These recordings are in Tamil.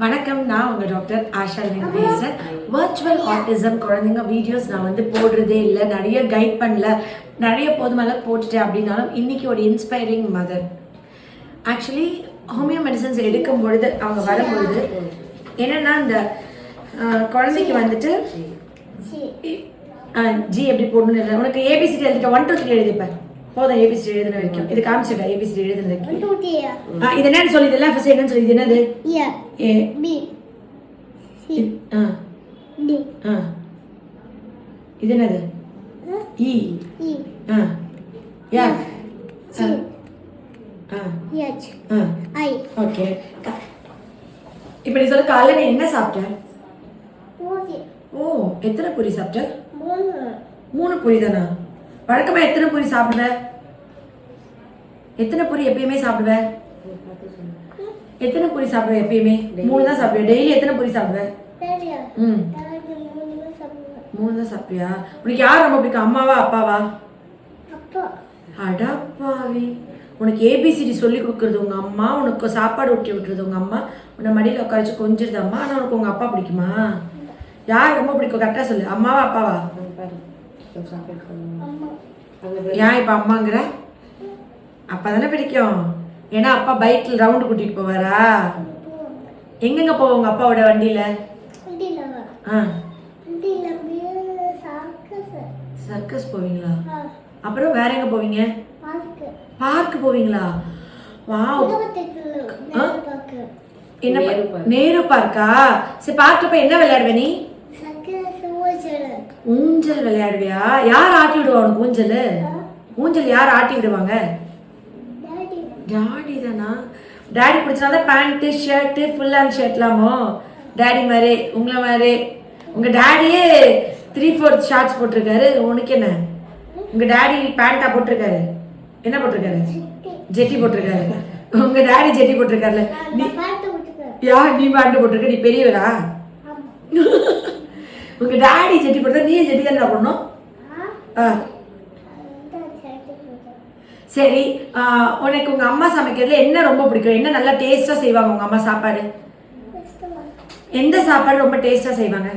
வணக்கம், நான் உங்கள் டாக்டர் ஆஷா பேசுகிறேன். வர்ச்சுவல் ஆட்டிசம் குழந்தைங்க வீடியோஸ் நான் வந்து போடுறதே இல்லை, நிறைய கைட் பண்ணல, நிறைய போதுமெல்லாம் போட்டுட்டேன். அப்படின்னாலும் இன்றைக்கி ஒரு inspiring mother. Actually homeo medicines எடுக்கும் பொழுது அவங்க வரும்பொழுது என்னென்னா இந்த குழந்தைக்கு வந்துட்டு ஜி எப்படி போடணும்னு இல்லை, உனக்கு ஏபிசிடி எழுதிட்ட 1 2 3 எழுதிப்பேன் போதும். ஏபிசி எழுதுன வரைக்கும் இது காமிச்சிட்டா. ஏபிசி எழுதுன வரைக்கும் இது என்னன்னு சொல்லி இதெல்லாம் ஃபர்ஸ்ட் என்னன்னு சொல்லி இது என்னது? ஏ பி சி டி இது என்னது? E F H I. Okay, இப்போ நீ சொல்ல காலைல நீ என்ன சாப்பிட்ட? ஓ, எத்தனை பூரி சாப்பிட்ட? 3 பூரி தானா? வழக்கமா எத்தனை பூரி சாப்பிடுவ? எத்தனை பூரி எப்பயுமே சாப்பிடுவ? எத்தனை பூரி சாப்பிடுவ எப்பயுமே? 3 தான் சாப்பிடுவ. டெய்லி எத்தனை பூரி சாப்பிடுவ? 3 தான் சாப்பிடுவியா? உனக்கு யார் ரொம்ப பிடிக்கும், அம்மாவா அப்பாவா? அடப்பாவி, உனக்கு ஏபிசிடி சொல்லி கொடுக்குறது உங்க அம்மா, உனக்கு சாப்பாடு ஊட்டி விட்டுறது உங்க அம்மா, உன்னை மடியில் உட்கார வச்சு கொஞ்சிருது அம்மா. ஆனால் உனக்கு உங்க அப்பா பிடிக்குமா? யார் ரொம்ப பிடிக்கும் கரெக்டாக சொல்லு, அம்மாவா அப்பாவா? ஏன் இப்போ அம்மாங்கிற? அப்பா தானே பிடிக்கும், ஏன்னா அப்பா பைக்கில் ரவுண்டு கூட்டிகிட்டு போவாரா? எங்கெங்க போவோம் உங்க அப்பாவோட வண்டியில? சர்க்கஸ் போவீங்களா? அப்புறம் வேற எங்க போவீங்க? பார்க் போவீங்களா? வாவ், என்ன நேரு பார்க்கா? சரி, பார்க்க போய் என்ன விளையாடுவ நீ? ஊஞ்சல் விளையாடுவியா? யார் ஆட்டி விடுவா உனக்கு ஊஞ்சல்? ஊஞ்சல் யார் ஆட்டி விடுவாங்க? டாடி தானா? டாடி பிடிச்சனாதான் பேண்ட்டு ஷர்ட்டு ஃபுல் ஹேண்ட் ஷர்ட்லாமோ? டாடி மாதிரி உங்களை மாதிரி உங்க டாடியே 3/4 ஷார்ட்ஸ் போட்டிருக்காரு. உனக்கு என்ன? உங்க டாடி பேண்டா போட்டிருக்காரு? என்ன போட்டிருக்காரு? ஜெட்டி போட்டிருக்காரு. உங்க டாடி ஜெட்டி போட்டிருக்காருல, நீ பேண்ட் போட்டிருக்க? நீ பெரியவரா? உங்க டாடி ஜெட்டி போட்டா நீ ஜெட்டி தானே போடணும். சரி, உனக்கு உங்க அம்மா சமைக்கிறதுல என்ன ரொம்ப பிடிக்கும்? என்ன நல்லா டேஸ்டா செய்வாங்க உங்க அம்மா சாப்பாடு? எந்த சாப்பாடு ரொம்ப டேஸ்டா செய்வாங்க?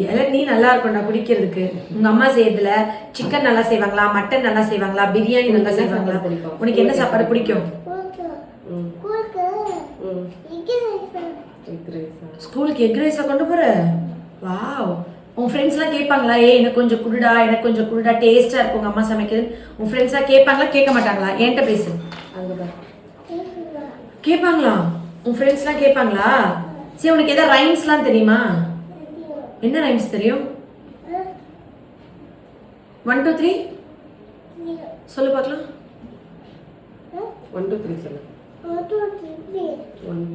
இளநீ நல்லா இருக்கும்டா குடிக்கிறதுக்கு. உங்க அம்மா செய்யறதுல சிக்கன் நல்லா செய்வாங்களா, மட்டன் நல்லா செய்வாங்களா, பிரியாணி நல்லா செய்வாங்களா? உனக்கு என்ன சாப்பாடு பிடிக்கும்? ஸ்கூலுக்கு எக் ரைஸா கொண்டு போற? வாவ், உன் ஃப்ரெண்ட்ஸ்லாம் கேட்பாங்களா? எனக்கு கொஞ்சம் குடுடா, எனக்கு கொஞ்சம் குடுடா, டேஸ்டா இருக்கும் உங்க அம்மா சமைக்கிறது. உன் ஃப்ரெண்ட்ஸ்லாம் கேட்பாங்களா கேட்க மாட்டாங்களா? என்கிட்ட பேசு. கேட்பாங்களா? உன் ஃப்ரெண்ட்ஸ்லாம் கேட்பாங்களா? சரி, உனக்கு ஏதாவது ரைம்ஸ்லாம் தெரியுமா? என்ன ரைம்ஸ் தெரியும்? 1 2 3 சொல்லு பார்க்கலாம். 1 2 3 சொல்லு.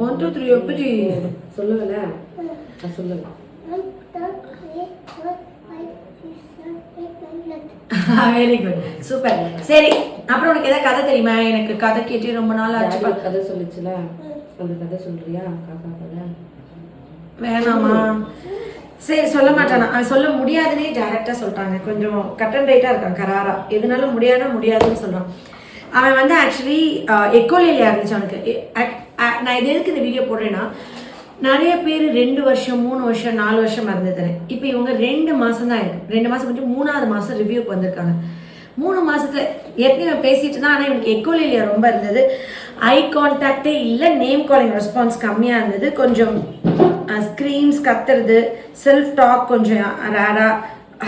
1 2 3 எப்படி சொல்லுவல? சொல்லுங்க. Very good, super. சரி, அப்புறம் உனக்கு ஏதாவது கதை தெரியுமா? எனக்கு கதை கேட்டு ரொம்ப நாள் ஆச்சு. கதை சொல்லிச்சுல, அந்த கதை சொல்றியா? காக்கா கதை வேணாமா? சரி, சொல்ல மாட்டானா? அவன் சொல்ல முடியாதுன்னே டைரக்டா சொல்லிட்டாங்க. கொஞ்சம் கட் அண்ட் ரைட்டா இருக்கான், கராரா. எதுனாலும் முடியாதுன்னு சொல்றான். அவன் வந்து ஆக்சுவலி எக்கோலேலியா இருந்துச்சு அவனுக்கு. நான் இது எதுக்கு இந்த வீடியோ போடுறேன்னா, நிறைய பேர் 2 வருஷம் 3 வருஷம் 4 வருஷம் மறந்து தரேன். இப்போ இவங்க 2 மாதம் தான் இருக்கு. 2 மாதம் மட்டும் 3ஆவது மாதம் ரிவ்யூக்கு வந்திருக்காங்க. 3 மாதத்துல ஏற்கனவே பேசிட்டு தான். ஆனால் இவனுக்கு எக்கோலேலியா ரொம்ப இருந்தது. ஐ கான்டாக்டே இல்லை, நேம் காலிங் ரெஸ்பான்ஸ் கம்மியாக இருந்தது, கொஞ்சம் ஸ்க்ரீம்ஸ் கத்துறது, செல்ஃப் டாக் கொஞ்சம் ரேரா,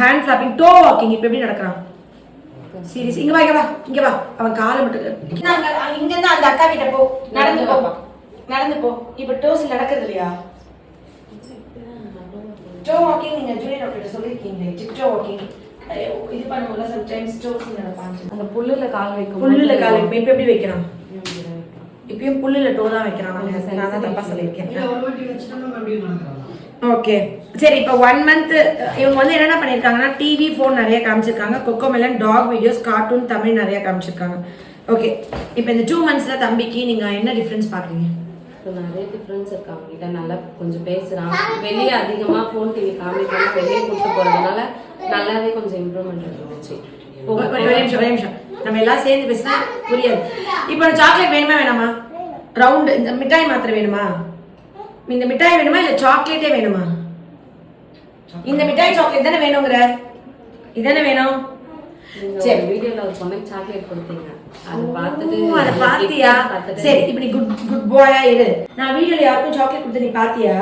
ஹேண்ட் ஃப்ளாப்பிங், டோ வாக்கிங். இப்போ எப்படி நடக்கிறான்? சீரியஸ். இங்க வா. அவன் காலை மட்டும் இங்க இருந்து அந்த அக்கா கிட்ட போ, நடந்து போ. இப்ப டோஸ் நடக்கிறது இல்லையா? டோ வாக்கிங் நீங்க ஜூனியர் டாக்டர் சொல்லிருக்கீங்களே, டிப்டோ வாக்கிங் இது பண்ணும்போது சம்டைம்ஸ் டோஸ் நடப்பாங்க. அந்த புல்லுல கால் வைக்கும். இப்ப எப்படி வைக்கிறான்? இப்பயும் புல்லுல டோ தான் வைக்கிறான். நான் தான் தப்பா சொல்லியிருக்கேன். ஓகே, சரி. இப்போ 1 மந்த் இவங்க வந்து என்னென்ன பண்ணியிருக்காங்கன்னா, டிவி ஃபோன் நிறைய காமிச்சிருக்காங்க, கொக்கோமெலன் டாக் வீடியோஸ், கார்ட்டூன் தமிழ் நிறைய காமிச்சிருக்காங்க. ஓகே, இப்போ இந்த 2 மந்த்ஸில் தம்பிக்கு நீங்கள் என்ன டிஃப்ரென்ஸ் பார்க்குறீங்க? இப்போ நிறைய டிஃப்ரென்ஸ் இருக்கு அவங்க கிட்ட. நல்லா கொஞ்சம் பேசுறான், வெளியே அதிகமா ஃபோன் டிவி காமிக்காம வெளியே கூப்பிட்டு போறதுனால நல்லாவே கொஞ்சம் இம்ப்ரூவ்மெண்ட் இருந்துச்சு. ஒரே நிமிஷம் நம்ம எல்லாம் சேர்ந்து பேசினா புரியாது. இப்போ சாக்லேட் வேணுமா வேணாமா? ரவுண்டு இந்த மிட்டாய் மாத்திரம் வேணுமா? இந்த மிட்டாய் வேணுமா இல்ல சாக்லேட்டே வேணுமா? இந்த மிட்டாய் சாக்லேட் தானே வேணுங்கிற, இதானே வேணும். சரி, வீடியோல ஒரு பொண்ணுக்கு சாக்லேட் கொடுத்தீங்க, அதை பார்த்துட்டு அதை பாத்தியா? சரி, இப்படி குட் பாயா இரு. நான் வீடியோல யாருக்கும் சாக்லேட் கொடுத்த நீ பாத்தியா?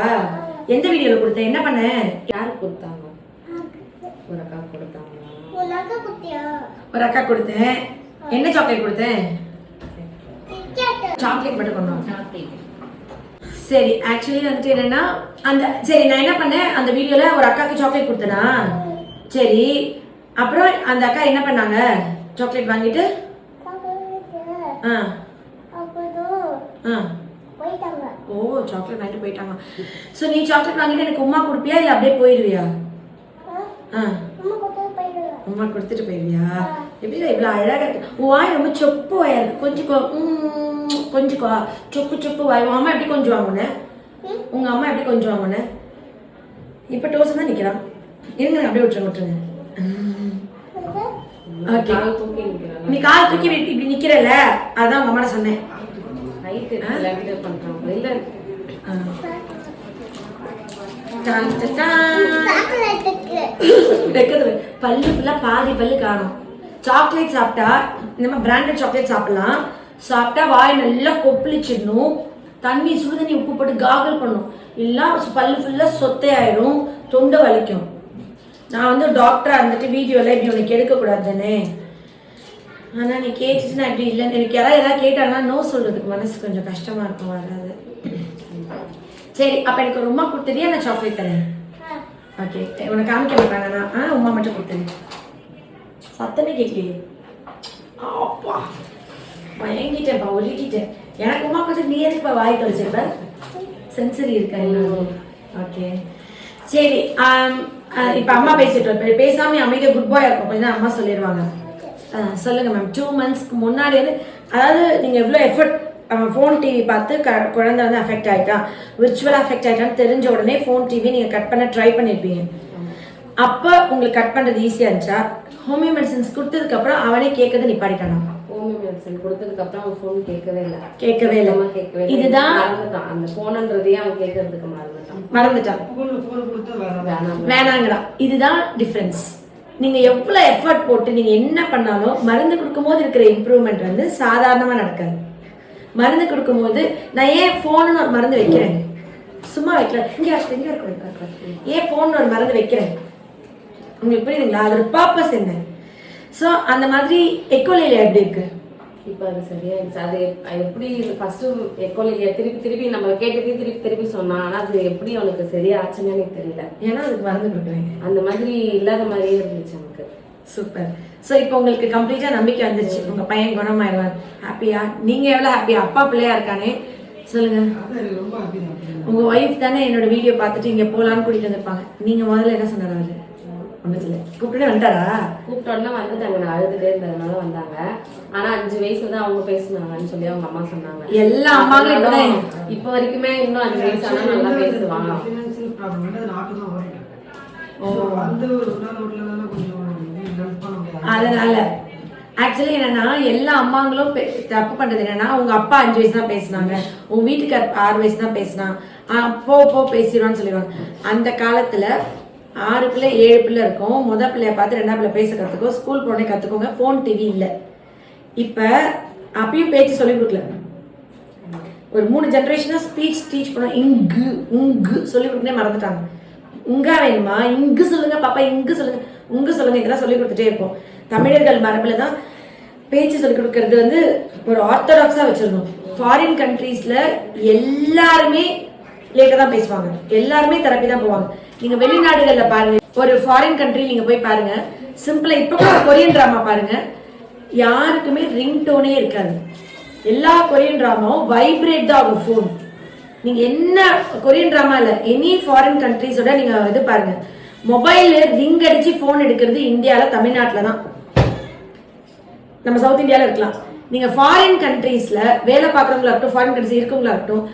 எந்த வீடியோல கொடுத்த? என்ன பண்ண? யாருக்கு கொடுத்தாங்க? ஒரு அக்கா கொடுத்தாங்க. ஒரு அக்கா கொடுத்தேன். என்ன சாக்லேட் கொடுத்தேன்? சாக்லேட் மட்டும் கொண்டு வந்தேன். சரி, ஆக்சுவலி வந்துட்டு என்னன்னா அந்த சரி நான் என்ன பண்ணேன், அந்த வீடியோல ஒரு அக்காவுக்கு சாக்லேட் கொடுத்தேனா? சரி, அப்புறம் அந்த அக்கா என்ன பண்ணாங்க? சாக்லேட் வாங்கிட்டு ஓ சாக்லேட் வாங்கிட்டு போயிட்டாங்க. ஸோ நீ சாக்லேட் வாங்கிட்டு எனக்கு உமா கொடுப்பியா இல்லை அப்படியே போயிடுவியா? உமா கொடுத்துட்டு போயிடுவியா? எப்படி இவ்வளோ அழகாக இருக்கு. வாய் ரொம்ப சொப்பு வாயா இருக்கு. கொஞ்சம் சொப்பு வாய். உங்க அம்மா எப்படி கொஞ்சம் வாங்கினே? உங்க அம்மா எப்படி கொஞ்சம் வாங்கினே? இப்போ டோசன் தான் நிற்கிறான். இருங்க அப்படியே விட்டுருங்க. ஓகே, நீ கால் தூக்கி இப்படி நிக்கிறல, அதான் உங்க அம்மா சொன்னேன். பல்லு ஃபுல்லா பாதி பல்லு காணும். சாக்லேட் சாப்பிட்டா இந்த மாதிரி பிராண்டட் சாக்லேட் சாப்பிடலாம். சாப்பிட்டா வாய் நல்லா கொப்பளிச்சிடணும். தண்ணி சுடுதண்ணி உப்பு போட்டு காகல் பண்ணும். இல்லைன்னா பல்லு ஃபுல்லா சொத்தை ஆயிடும், தொண்டை வலிக்கும். நான் வந்து டாக்டரா இருந்துட்டு வீடியோல இப்படி உனக்கு எடுக்கக்கூடாது தானே. ஆனா நீ கேட்டுச்சுன்னா இப்படி இல்லைன்னு எனக்கு யாராவது ஏதாவது கேட்டாங்கன்னா நோ சொல்றதுக்கு மனசு கொஞ்சம் கஷ்டமா இருக்கும், வராது. சரி, அப்ப எனக்கு ஒரு உமா கொடுத்துறியா? நான் சாக்லேட் தரேன். ஓகே, உனக்கு காமிக்க மாட்டாங்கன்னா உமா மட்டும் கொடுத்துரு. சத்தமே கேட்கலையே. அப்பா பயங்கிட்டேன்ப்பா, ஒழுக்கிட்டேன். எனக்கு உமா கொடுத்து நீ எதுக்குப்பா வாய் தொலைச்சிருப்ப? சென்சரி இருக்கா எல்லாம்? ஓகே சரி. இப்போ அம்மா பேசிட்டு பேசாம அமைதியாக குட் பாய் இருக்கும். கொஞ்சம் அம்மா சொல்லிடுவாங்க. சொல்லுங்க மேம். 2 monthsக்கு முன்னாடி வந்து அதாவது நீங்கள் எவ்வளோ எஃபர்ட் ஃபோன் டிவி பார்த்து குழந்தை வந்து அஃபெக்ட் ஆகிட்டான், விர்ச்சுவலாக அஃபெக்ட் ஆகிட்டான்னு தெரிஞ்ச உடனே ஃபோன் டிவி நீங்கள் கட் பண்ண ட்ரை பண்ணியிருப்பீங்க. அப்போ உங்களுக்கு கட் பண்ணுறது ஈஸியாக இருந்துச்சா? ஹோமியோ மெடிசன்ஸ் கொடுத்ததுக்கப்புறம் அவனே கேட்கறது நிப்பாடிட்டானா? ஹோமியோ மெடிசன் கொடுத்ததுக்கப்புறம் அவன் ஃபோன் கேட்கவே இல்லை. இதுதான் அந்த ஃபோனுன்றதையே அவன் கேட்கறதுக்கு மறந்துட்டான். வேணாங்கிறான். இதுதான் டிஃப்ரென்ஸ். நீங்க எவ்வளவு எஃபர்ட் போட்டு நீங்க என்ன பண்ணாலும் மருந்து கொடுக்கும் போது இருக்கிற இம்ப்ரூவ்மெண்ட் வந்து சாதாரணமா நடக்காது. மருந்து கொடுக்கும் போது நான் ஏன் போன்னு ஒரு மருந்து வைக்கிறேன், சும்மா வைக்கிறேன். இங்க ஏன் போன் ஒரு மருந்து வைக்கிறேன் உங்களுக்கு புரியுதுங்களா? அதோட பர்பஸ் என்ன? ஸோ அந்த மாதிரி எக்கோலேலியா எப்படி இருக்கு இப்போ? அது சரியாயிடுச்சு. அது எப்படி ஃபர்ஸ்ட் எக்கோலேலியா திருப்பி நம்ம கேட்டு திருப்பி சொன்னான். ஆனால் அது எப்படி அவனுக்கு சரியாச்சுன்னு எனக்கு தெரியல. ஏன்னா அதுக்கு மருந்து கொடுக்குறேன். அந்த மாதிரி இல்லாத மாதிரியே இருந்துச்சு எனக்கு. சூப்பர். ஸோ இப்போ உங்களுக்கு கம்ப்ளீட்டாக நம்பிக்கை வந்துருச்சு, உங்க பையன் குணமாயிடுவார். ஹாப்பியா? நீங்க எவ்வளோ ஹாப்பியா? அப்பா பிள்ளையா இருக்கானே சொல்லுங்க. உங்க ஒய்ஃப் தானே என்னோட வீடியோ பார்த்துட்டு இங்க போலான்னு கூட்டிட்டு வந்திருப்பாங்க. நீங்க முதல்ல என்ன சொன்னாரு? ஒன்றும் கூப்பிட்டு வந்துட்டாரா? கூப்பிட்ட உடனே வந்துட்டாங்க. நான் அழுதுட்டே இருந்ததுனால வந்தாங்க. ஆனா 5 வயசுல தான் அவங்க பேசுனாங்கன்னு சொல்லி அவங்க அம்மா சொன்னாங்க. எல்லா அம்மாங்களும் இப்ப வரைக்குமே இன்னும் 5 வயசு ஆனா நல்லா பேசுவாங்க. அதனால ஆக்சுவலி என்னன்னா எல்லா அம்மாங்களும் தப்பு பண்றது என்னன்னா, உங்க அப்பா 5 வயசு தான் பேசினாங்க, உங்க வீட்டுக்கு 6 வயசு தான் பேசினான், போ பேசிடுவான்னு சொல்லிடுவாங்க. அந்த காலத்துல 6 பிள்ளை 7 பிள்ளை இருக்கும். முதல் பிள்ளைய பார்த்து 2ஆம் பிள்ளை பேச கற்றுக்கோ, ஸ்கூல் போனே கற்றுக்கோங்க. ஃபோன் டிவி இல்லை. இப்போ அப்பயும் பேச்சு சொல்லி கொடுக்கல. ஒரு 3 ஜென்ரேஷனாக ஸ்பீச் டீச் பண்ண உங்கு சொல்லி கொடுக்கனே மறந்துட்டாங்க. உங்கா வேணுமா? இங்கு சொல்லுங்க பாப்பா, இங்கு சொல்லுங்க, உங்கு சொல்லுங்க, இதெல்லாம் சொல்லி கொடுத்துட்டே இருப்போம். தமிழர்கள் மரபில் தான் பேச்சு சொல்லி கொடுக்கறது வந்து ஒரு ஆர்த்தடாக்ஸாக வச்சிருந்தோம். ஃபாரின் கண்ட்ரீஸ்ல எல்லாருமே லேட்டாக தான் பேசுவாங்க, எல்லாருமே தெரப்பி தான் போவாங்க. நீங்க வெளிநாடுகள்ல பாருங்க, ஒரு ஃபாரின் கண்ட்ரி நீங்க போய் பாருங்க, சிம்பிளா இப்ப கொரியன் டிராமா பாருங்க, யாருக்குமே ரிங் டோனே இருக்காது. எல்லா கொரியன் டிராமாவும் வைப்ரேட் தான் ஆகும் ஃபோன். நீங்க என்ன கொரியன் டிராமா இல்ல, எனி ஃபாரின் கண்ட்ரிஸோட நீங்க இது பாருங்க, மொபைல்ல ரிங் அடிச்சு போன் எடுக்கிறது இந்தியால தமிழ்நாட்டில தான். நம்ம சவுத் இந்தியால இருக்கலாம், நீங்கள் ஃபாரின் கண்ட்ரீஸில் வேலை பார்க்குறவங்களா இருக்கட்டும், ஃபாரின் கண்ட்ரிஸ் இருக்கவங்களா இருக்கட்டும்,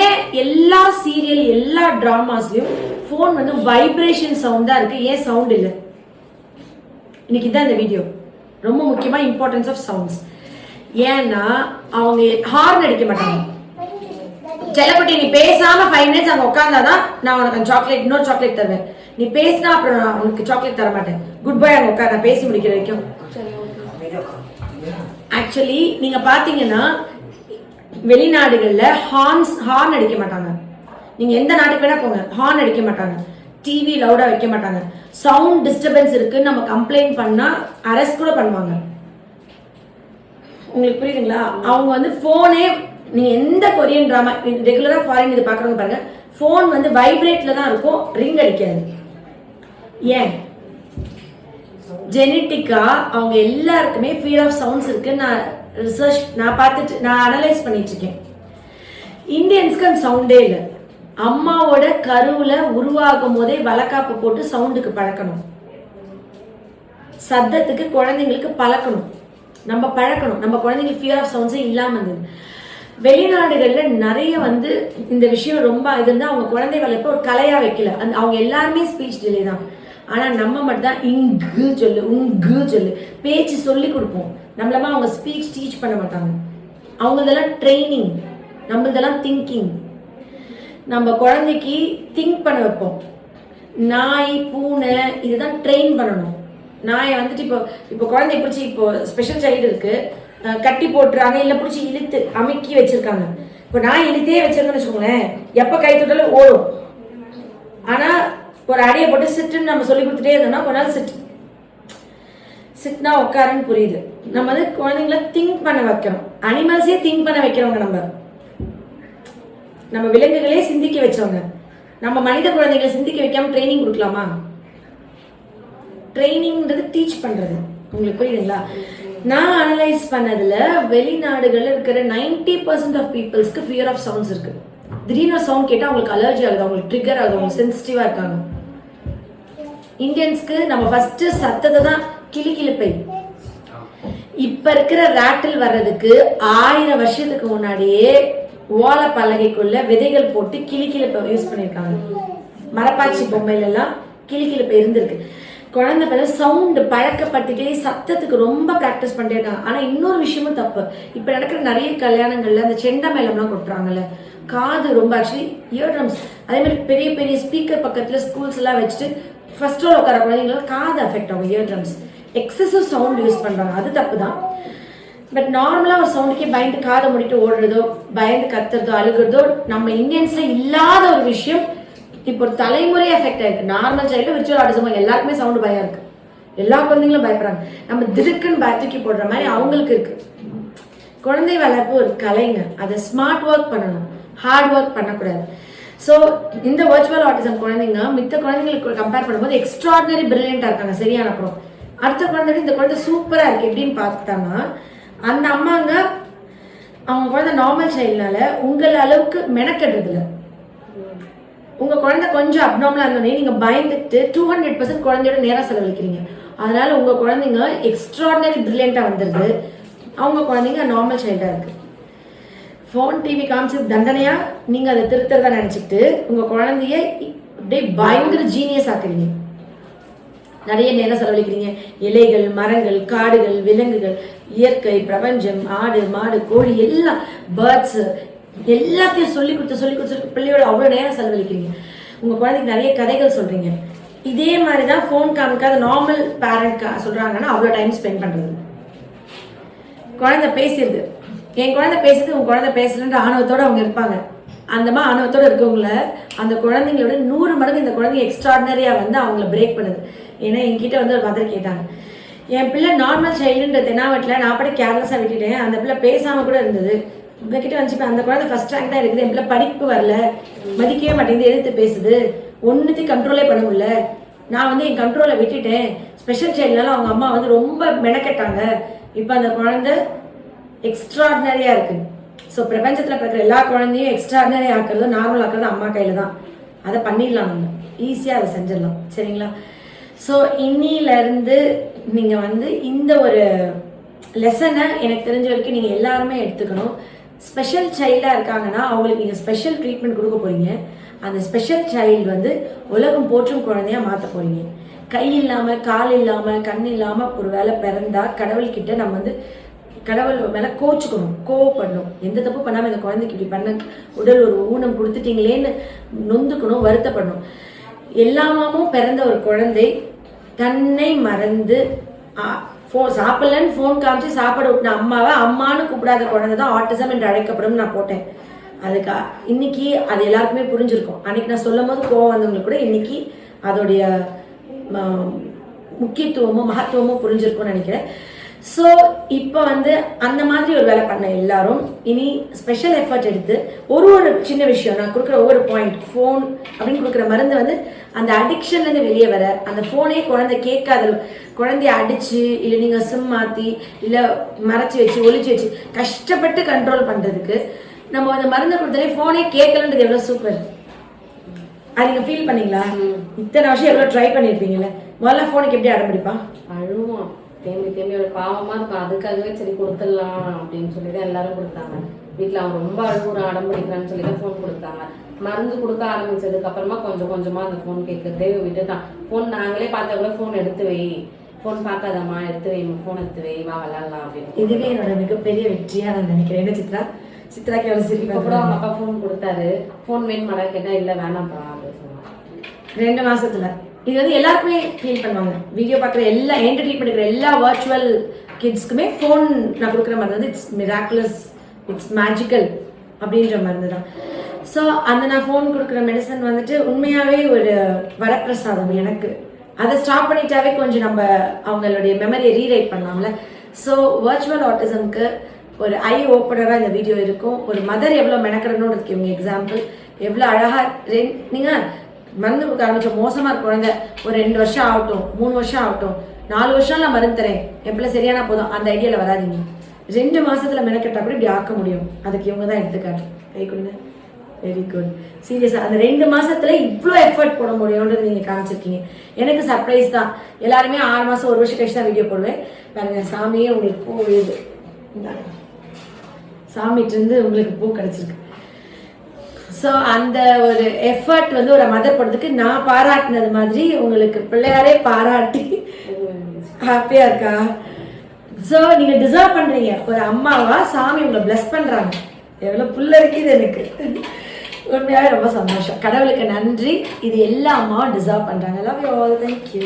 ஏன் எல்லா சீரியல் எல்லா ட்ராமாஸ்லையும் ஃபோன் வந்து வைப்ரேஷன் சவுண்ட் தான் இருக்குது, ஏன் சவுண்ட் இல்லை? இன்னைக்கு தான் இந்த வீடியோ ரொம்ப முக்கியமாக இம்பார்ட்டன்ஸ் ஆஃப் சவுண்ட்ஸ். ஏன்னா அவங்க ஹார்ன் அடிக்க மாட்டாங்க. செல்லக்குட்டி நீ பேசாம 5 minutes அங்க உட்கார்ந்தாதான் நான் உனக்கு சாக்லேட் இன்னொரு சாக்லேட் தருவேன். நீ பேசினா அப்புறம் நான் உனக்கு சாக்லேட் தர மாட்டேன். குட் பை அங்க உட்கார், நான் பேசி முடிக்கிற வரைக்கும். ஆக்சுவலி நீங்க பாத்தீங்கன்னா வெளிநாடுகள்ல ஹார்ன் அடிக்க மாட்டாங்க. நீங்க எந்த நாட்டுக்கு வேணா போங்க, ஹார்ன் அடிக்க மாட்டாங்க. டிவி லவுடா வைக்க மாட்டாங்க. சவுண்ட் டிஸ்டர்பன்ஸ் இருக்கு நம்ம கம்ப்ளைண்ட் பண்ணா அரெஸ்ட் கூட பண்ணுவாங்க. உங்களுக்கு புரியுதுங்களா? அவங்க வந்து போனே, நீங்க எந்த கொரியன் டிராமா ரெகுலரா ஃபாரின் இது பாக்குறவங்க பாருங்க, போன் வந்து வைப்ரேட்ல தான் இருக்கும், ரிங் அடிக்காது. ஏன்? ஜெனட்டிக்கா அவங்க எல்லாருக்குமே ஃபியர் ஆஃப் சவுண்ட்ஸ் இருக்கு. நான் பார்த்துட்டு நான் அனலைஸ் பண்ணிட்டு இருக்கேன். இந்தியன்ஸ்க்கு அந்த சவுண்டே இல்லை. அம்மாவோட கருவுல உருவாகும் போதே வளக்காப்பு போட்டு சவுண்டுக்கு பழக்கணும், சத்தத்துக்கு குழந்தைங்களுக்கு பழக்கணும், நம்ம பழக்கணும். நம்ம குழந்தைங்களுக்கு ஃபியர் ஆஃப் சவுண்ட்ஸே இல்லாம இருந்தது. வெளிநாடுகள்ல நிறைய வந்து இந்த விஷயம் ரொம்ப இது இருந்தா அவங்க குழந்தை வளர்ப்ப ஒரு கலையா வைக்கல. அவங்க எல்லாருமே ஸ்பீச் டிலே தான். ஆனா நம்ம மட்டும் தான் இங்கு சொல்லு உங்கு சொல்லு பேச்சு சொல்லி கொடுப்போம். நம்மளமா அவங்க ஸ்பீச் டீச் பண்ண மாட்டாங்க. அவங்களதெல்லாம் ட்ரைனிங், நம்மளதெல்லாம் திங்கிங். நம்ம குழந்தைக்கு திங்க் பண்ண வைப்போம். நாய் பூனை இதுதான் ட்ரெயின் பண்ணணும். நாயை வந்துட்டு இப்போ குழந்தை பிடிச்சி, இப்போ ஸ்பெஷல் சைல்டு இருக்கு, கட்டி போட்டுறாங்க, இல்லை பிடிச்சி இழுத்து அமுக்கி வச்சிருக்காங்க. இப்போ நாய் இழுத்தே வச்சிருக்கேன்னு வச்சுக்கோங்களேன், எப்போ கை தொட்டாலும் ஓடும். ஆனா ஒரு அடியை போட்டு சிட்டுன்னு நம்ம சொல்லி கொடுத்துட்டே இருந்தோம்னா கொஞ்ச நாள் சிட்னா உட்காருன்னு புரியுது. நம்ம வந்து குழந்தைங்கள திங்க் பண்ண வைக்கிறோம். அனிமல்ஸே திங்க் பண்ண வைக்கிறவங்க நம்ம விலங்குகளே சிந்திக்க வச்சவங்க. நம்ம மனித குழந்தைகளை சிந்திக்க வைக்காம ட்ரைனிங் கொடுக்கலாமா? ட்ரைனிங்ன்றது டீச் பண்றது. உங்களுக்கு புரியுதுங்களா? நான் அனலைஸ் பண்ணதுல வெளிநாடுகள்ல இருக்கிற 90% ஆஃப் பீப்புள்ஸ்க்கு ஃபியர் ஆஃப் சவுண்ட்ஸ் இருக்கு. திடீர்னு சவுண்ட் கேட்டா அவங்களுக்கு அலர்ஜி ஆகுது, அவங்களுக்கு ட்ரிகர் ஆகுது, அவங்க சென்சிட்டிவா இருக்காங்க. இந்தியன்ஸ்க்கு நம்ம ஃபர்ஸ்ட் சத்தத்தை தான் கிளிக்கிளிப்பை. இப்ப இருக்கிற ராட்டில் வர்றதுக்கு 1000 வருஷத்துக்கு முன்னாடியே ஓலை பலகைக்குள்ள விதைகள் போட்டு கிளிக்கிளிப்பை யூஸ் பண்ணியிருக்காங்க. மரப்பாச்சி பொம்மையில எல்லாம் கிளிக்கிளிப்பை இருந்திருக்கு. குழந்தை பிறகு சவுண்டு பழக்கப்பட்டுட்டே சத்தத்துக்கு ரொம்ப ப்ராக்டிஸ் பண்ணிட்டே இருக்காங்க. ஆனா இன்னொரு விஷயமும் தப்பு. இப்ப நடக்கிற நிறைய கல்யாணங்கள்ல அந்த செண்டை மேளம்லாம் கொட்டுறாங்கல்ல, காது ரொம்ப ஆக்சுவலி இயர் ட்ரம்ஸ், அதே மாதிரி பெரிய பெரிய ஸ்பீக்கர் பக்கத்துல ஸ்கூல்ஸ் எல்லாம் வச்சுட்டு ஃபர்ஸ்ட் ரோல் உட்கார குழந்தைங்களுக்கு காது அஃபெக்ட் ஆகும். Year drums excessive sound use பண்றாங்க, அது தப்பு தான். பட் நார்மலா ஒரு சவுண்டுக்கே பயந்து காதை மூடிட்டு ஓடுறதோ, பயந்து கத்துறதோ, அழுகுறதோ நம்ம இந்தியன்ஸ்ல இல்லாத ஒரு விஷயம். இப்போ ஒரு தலைமுறை எஃபெக்ட் ஆயிருக்கு. நார்மல் சைல்டு விர்ச்சுவல் ஆட்டிசம் எல்லாருக்குமே சவுண்டு பயம் இருக்கு. எல்லா குழந்தைங்களும் பயப்படுறாங்க. நம்ம திடுக்குன்னு தூக்கி போடுற மாதிரி அவங்களுக்கு இருக்கு. குழந்தை வளர்ப்பு ஒரு கலைங்க. அதை ஸ்மார்ட் ஒர்க் பண்ணணும், ஹார்ட் ஒர்க் பண்ணக்கூடாது. ஸோ இந்த வர்ச்சுவல் ஆட்டிசம் குழந்தைங்க மித்த குழந்தைங்களுக்கு கம்பேர் பண்ணும்போது எக்ஸ்ட்ராடினரி பிரில்லியண்டா இருக்காங்க. சரியான அப்புறம் அடுத்த குழந்தைங்க இந்த குழந்தை சூப்பரா இருக்கு எப்படின்னு பார்த்துட்டாங்கன்னா, அந்த அம்மாங்க அவங்க குழந்தை நார்மல் சைல்டுனால உங்கள் அளவுக்கு மெனக்கெடுறது இல்லை. உங்க குழந்தை கொஞ்சம் அப்நார்மலா இருந்தோடனே நீங்க பயந்துட்டு 200% குழந்தையோட நேரம் செலவழிக்கிறீங்க. அதனால உங்க குழந்தைங்க எக்ஸ்ட்ராடினரி பிரில்லியண்டா வந்துருது, அவங்க குழந்தைங்க நார்மல் சைல்டா இருக்கு. ஃபோன் டிவி காமிச்சு தண்டனையா நீங்க அதை திருத்தறதா நினைச்சிட்டு உங்க குழந்தைய அப்படியே பயங்கர ஜீனியஸ் ஆக்குறீங்க. நிறைய நேரம் செலவழிக்கிறீங்க. இலைகள், மரங்கள், காடுகள், விலங்குகள், இயற்கை, பிரபஞ்சம், ஆடு மாடு கோழி எல்லாம், பேர்ட்ஸ் எல்லாத்தையும் சொல்லி கொடுத்து பிள்ளையோட அவ்வளோ நேரம் செலவழிக்கிறீங்க. உங்க குழந்தைக்கு நிறைய கதைகள் சொல்றீங்க. இதே மாதிரி தான் ஃபோன் காமிக்காத நார்மல் பேரண்ட் சொல்றாங்கன்னா அவ்வளோ டைம் ஸ்பெண்ட் பண்றது. குழந்தை பேசுறது, என் குழந்தை பேசுறது உங்க குழந்தை பேசுறன்ற ஆணவத்தோட அவங்க இருப்பாங்க. அந்த மாதிரி ஆணவத்தோட இருக்கவங்கள அந்த குழந்தைங்களோட 100 மடங்கு இந்த குழந்தை எக்ஸ்ட்ராடினரியா வந்து அவங்கள பிரேக் பண்ணுது. ஏன்னா என்கிட்ட வந்து ஒரு மதர் கேட்டாங்க, என் பிள்ளை நார்மல் சைல்டுன்ற தெனாவட்டில் நான் படி கேர்லெஸ்ஸாக விட்டுட்டேன், அந்த பிள்ளை பேசாம கூட இருந்தது, உங்ககிட்ட வந்துச்சு அந்த குழந்தை ஃபர்ஸ்ட் ரேங்க் தான் இருக்குது, என் பிள்ளை படிப்பு வரல, மதிக்கவே மாட்டேங்குது, எதிர்த்து பேசுது, ஒன்றுத்தையும் கண்ட்ரோலே பண்ண முடியல, நான் வந்து என் கண்ட்ரோலை விட்டுட்டேன், ஸ்பெஷல் சைல்டுனால அவங்க அம்மா வந்து ரொம்ப மெனக்கெட்டாங்க, இப்போ அந்த குழந்தை எக்ஸ்ட்ராடினரியா இருக்கு. ஸோ பிரபஞ்சத்தில் பிறக்கிற எல்லா குழந்தையும் எக்ஸ்ட்ராடினரி ஆக்குறதும் நார்மல் ஆக்குறதும் அம்மா கையில் தான். அதை பண்ணிடலாம், நம்ம ஈஸியாக அதை செஞ்சிடலாம். சரிங்களா? ஸோ இன்னிலேருந்து நீங்கள் வந்து இந்த ஒரு லெசனை எனக்கு தெரிஞ்ச வரைக்கும் நீங்கள் எல்லாருமே எடுத்துக்கணும். ஸ்பெஷல் சைல்டாக இருக்காங்கன்னா அவங்களுக்கு நீங்கள் ஸ்பெஷல் ட்ரீட்மெண்ட் கொடுக்க போகிறீங்க. அந்த ஸ்பெஷல் சைல்டு வந்து உலகம் போற்றும் குழந்தையாக மாற்ற போகிறீங்க. கை இல்லாமல் கால் இல்லாமல் கண் இல்லாமல் ஒரு வேலை பிறந்தா கடவுள்கிட்ட நம்ம வந்து கடவுள் மேலே கோச்சுக்கணும், கோவப்படணும். எந்த தப்பு பண்ணாமல் இந்த குழந்தைக்கு இப்படி பண்ண உடல் ஒரு ஊனம் கொடுத்துட்டீங்களேன்னு நொந்துக்கணும், வருத்தப்படணும். எல்லாமும் பிறந்த ஒரு குழந்தை தன்னை மறந்து சாப்பிடலன்னு ஃபோன் காமிச்சு சாப்பாடு விட்டின அம்மாவை அம்மானு கூப்பிடாத குழந்தை தான் ஆட்டிசம் என்று அழைக்கப்படும் நான் போட்டேன். அதுக்கு இன்னைக்கு அது எல்லாருக்குமே புரிஞ்சிருக்கும். அன்னைக்கு நான் சொல்லும் போது கோவம் வந்தவங்களுக்கு கூட இன்னைக்கு அதோடைய முக்கியத்துவமும் மகத்துவமும் புரிஞ்சிருக்கும்னு நினைக்கிறேன். ஸோ இப்போ வந்து அந்த மாதிரி ஒரு வேலை பண்ண எல்லாரும் இனி ஸ்பெஷல் எஃபர்ட் எடுத்து ஒரு சின்ன விஷயம் நான் கொடுக்குற ஒவ்வொரு பாயிண்ட் ஃபோன் அப்படின்னு கொடுக்குற மருந்து வந்து அந்த அடிக்ஷன்லேருந்து வெளியே வர, அந்த ஃபோனே குழந்தை கேட்காத குழந்தைய அடித்து இல்லை நீங்கள் சிம் மாற்றி இல்லை மறைச்சி வச்சு ஒளிச்சு வச்சு கஷ்டப்பட்டு கண்ட்ரோல் பண்ணுறதுக்கு நம்ம அந்த மருந்து கொடுத்தாலே ஃபோனே கேட்கலன்றது எவ்வளோ சூப்பர். அது நீங்கள் ஃபீல் பண்ணீங்களா? இத்தனை வருஷம் எவ்வளோ ட்ரை பண்ணியிருப்பீங்கல்ல. முதல்ல ஃபோனுக்கு எப்படி அடம்பிடிப்பான்? அழுவான், தேம்பி ஒரு பாவமா இருக்கும். அதுக்காகவே சரி கொடுத்துடலாம் அப்படின்னு சொல்லி தான் எல்லாரும் கொடுத்தாங்க. வீட்டில் அவன் ரொம்ப அழுகுறான், அடம் பிடிக்கிறான்னு சொல்லி தான் ஃபோன் கொடுத்தாங்க. மருந்து கொடுக்க ஆரம்பிச்சதுக்கு அப்புறமா கொஞ்சம் கொஞ்சமா அந்த ஃபோன் கேட்கறதே விட்டுட்டான். ஃபோன் நாங்களே பார்த்தா கூட ஃபோன் எடுத்து வை, ஃபோன் பார்க்காதம்மா, எடுத்து வை, ஃபோன் எடுத்து வை, வா விளாடலாம் அப்படின்னு. இதுவே என்னோட மிகப்பெரிய வெற்றியா நான் நினைக்கிறேன். என்ன சித்ராக்கு எவ்வளவு சிரிப்பா கூட அவங்க அப்பா ஃபோன் கொடுத்தாரு. ஃபோன் வேணுமாடா கேட்டா இல்லை வேணாம்ப்பா அப்படின்னு சொன்னாங்க. 2 மாசத்துல இது வந்து எல்லாருக்குமே ஃபீல் பண்ணுவாங்க. வீடியோ பார்க்குற எல்லா என்டர்டெயின்மெண்ட் எடுக்கிற எல்லா வர்ச்சுவல் கிட்ஸ்க்குமே ஃபோன் நான் கொடுக்குற மருந்து வந்து இட்ஸ் மிராக்குலஸ், இட்ஸ் மேஜிக்கல் அப்படின்ற மருந்து தான். ஸோ அந்த நான் ஃபோன் கொடுக்குற மெடிசன் வந்துட்டு உண்மையாகவே ஒரு வரப்பிரசாதம் எனக்கு. அதை ஸ்டாப் பண்ணிட்டாவே கொஞ்சம் நம்ம அவங்களுடைய மெமரியை ரீரைட் பண்ணலாம்ல. ஸோ வர்ச்சுவல் ஆட்டிசம்க்கு ஒரு ஐ ஓப்பனராக இந்த வீடியோ இருக்கும். ஒரு மதர் எவ்வளோ மெனக்கிறணுன்றதுக்கு இவங்க எக்ஸாம்பிள். எவ்வளோ அழகாக நீங்கள் மருந்து கொடுக்க ஆரம்பிச்ச மோசமாக இருக்க குழந்தை ஒரு 2 வருஷம் ஆகட்டும், 3 வருஷம் ஆகட்டும், 4 வருஷம் நான் மருந்து தரேன், என் பிள்ளை சரியானா போதும், அந்த ஐடியாவில் வராதிங்க. 2 மாசத்துல மெனக்கெட்டா கூட இப்படி ஆக்க முடியும். அதுக்கு இவங்க தான் எடுத்துக்காட்டு. கை கொடுங்க. Very good. சீரியஸாக அந்த 2 மாசத்துல இவ்வளோ எஃபர்ட் போட முடியும்ன்றது நீங்கள் காமிச்சிருக்கீங்க. எனக்கு சர்ப்ரைஸ் தான். எல்லாருமே 6 மாதம் 1 வருஷம் கழிச்சு தான் வீடியோ போடுவேன். பாருங்க, சாமியே உங்களுக்கு பூ விழுது. சாமிட்டு இருந்து உங்களுக்கு பூ கிடைச்சிருக்கு. ஸோ அந்த ஒரு எஃபர்ட் வந்து ஒரு மதர் போடுறதுக்கு நான் பாராட்டினது மாதிரி உங்களுக்கு பிள்ளையாரே பாராட்டி ஹாப்பியாக இருக்கா? ஸோ நீங்கள் டிசர்வ் பண்ணுறீங்க. ஒரு அம்மாவா சாமி உங்களை பிளஸ் பண்ணுறாங்க. எவ்வளோ புள்ள இருக்குது எனக்கு. உண்மையாகவே ரொம்ப சந்தோஷம். கடவுளுக்கு நன்றி. இது எல்லா அம்மாவும் டிசர்வ் பண்ணுறாங்க. Love you all. தேங்க்யூ.